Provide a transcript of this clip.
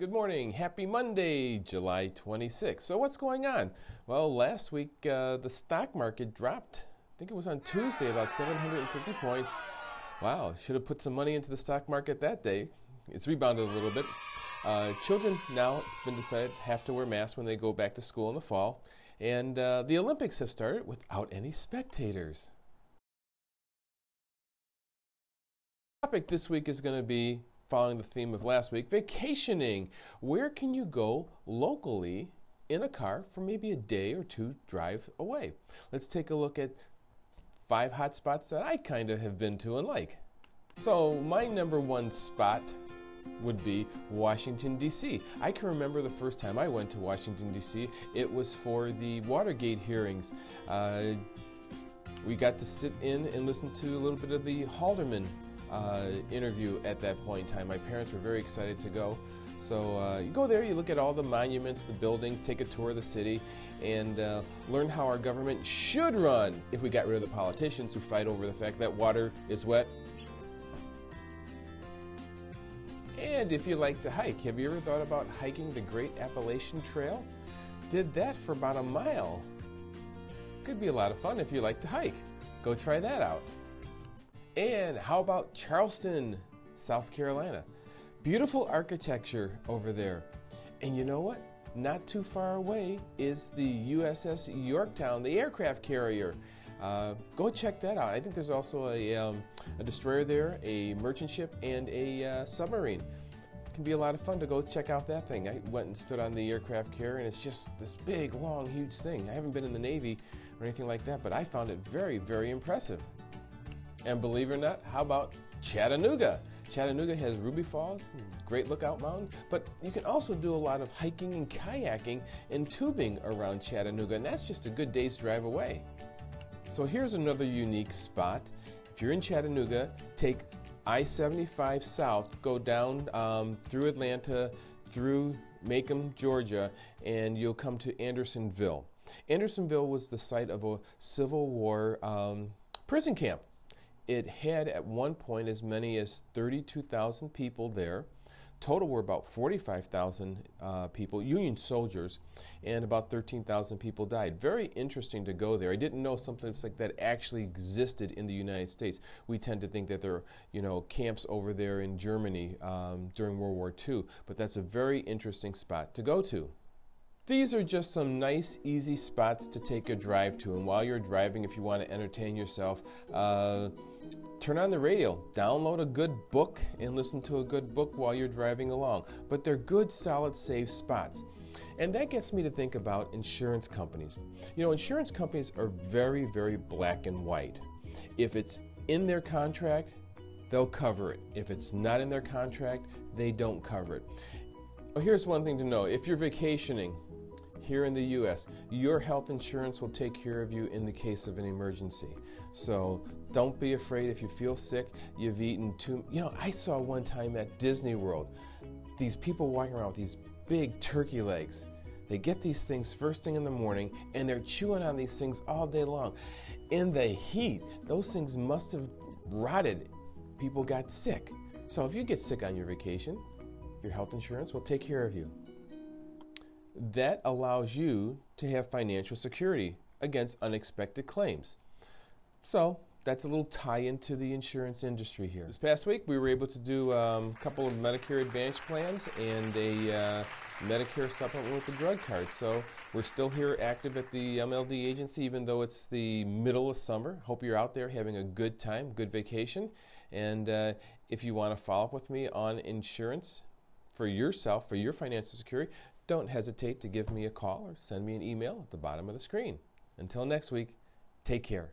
Good morning. Happy Monday, July 26th. So what's going on? Well, last week the stock market dropped. I think it was on Tuesday, about 750 points. Wow, should have put some money into the stock market that day. It's rebounded a little bit. Children now, it's been decided, have to wear masks when they go back to school in the fall. And the Olympics have started without any spectators. The topic this week is going to be, following the theme of last week, vacationing. Where can you go locally in a car for maybe a day or two drive away? Let's take a look at 5 hot spots that I kind of have been to and like. So my number one spot would be Washington, D.C. I can remember the first time I went to Washington, D.C. It was for the Watergate hearings. We got to sit in and listen to a little bit of the Haldeman interview at that point in time. My parents were very excited to go. So you go there, you look at all the monuments, the buildings, take a tour of the city, and learn how our government should run if we got rid of the politicians who fight over the fact that water is wet. And if you like to hike, have you ever thought about hiking the Great Appalachian Trail? Did that for about a mile. Could be a lot of fun if you like to hike. Go try that out. And how about Charleston, South Carolina? Beautiful architecture over there. And you know what? Not too far away is the USS Yorktown, the aircraft carrier. Go check that out. I think there's also a destroyer there, a merchant ship, and a submarine. It can be a lot of fun to go check out that thing. I went and stood on the aircraft carrier, and it's just this big, long, huge thing. I haven't been in the Navy or anything like that, but I found it very, very impressive. And believe it or not, how about Chattanooga? Chattanooga has Ruby Falls, great lookout mountain, but you can also do a lot of hiking and kayaking and tubing around Chattanooga, and that's just a good day's drive away. So here's another unique spot. If you're in Chattanooga, take I-75 south, go down through Atlanta, through Macomb, Georgia, and you'll come to Andersonville. Andersonville was the site of a Civil War prison camp. It had at one point as many as 32,000 people there. Total were about 45,000 people, Union soldiers, and about 13,000 people died. Very interesting to go there. I didn't know something like that actually existed in the United States. We tend to think that there are, camps over there in Germany during World War II, but that's a very interesting spot to go to. These are just some nice, easy spots to take a drive to, and while you're driving, if you want to entertain yourself, turn on the radio, download a good book, and listen to a good book while you're driving along. But they're good, solid, safe spots. And that gets me to think about insurance companies. Insurance companies are very, very black and white. If it's in their contract, they'll cover it. If it's not in their contract, they don't cover it. Well, here's one thing to know. If you're vacationing here in the U.S., your health insurance will take care of you in the case of an emergency. So don't be afraid if you feel sick, you've eaten too. I saw one time at Disney World, these people walking around with these big turkey legs. They get these things first thing in the morning, and they're chewing on these things all day long. In the heat, those things must have rotted. People got sick. So if you get sick on your vacation, your health insurance will take care of you. That allows you to have financial security against unexpected claims. So that's a little tie into the insurance industry here. This past week we were able to do a couple of Medicare Advantage plans and a Medicare supplement with the drug card. So we're still here active at the MLD Agency even though it's the middle of summer. Hope you're out there having a good time, good vacation. And if you want to follow up with me on insurance for yourself, for your financial security, don't hesitate to give me a call or send me an email at the bottom of the screen. Until next week, take care.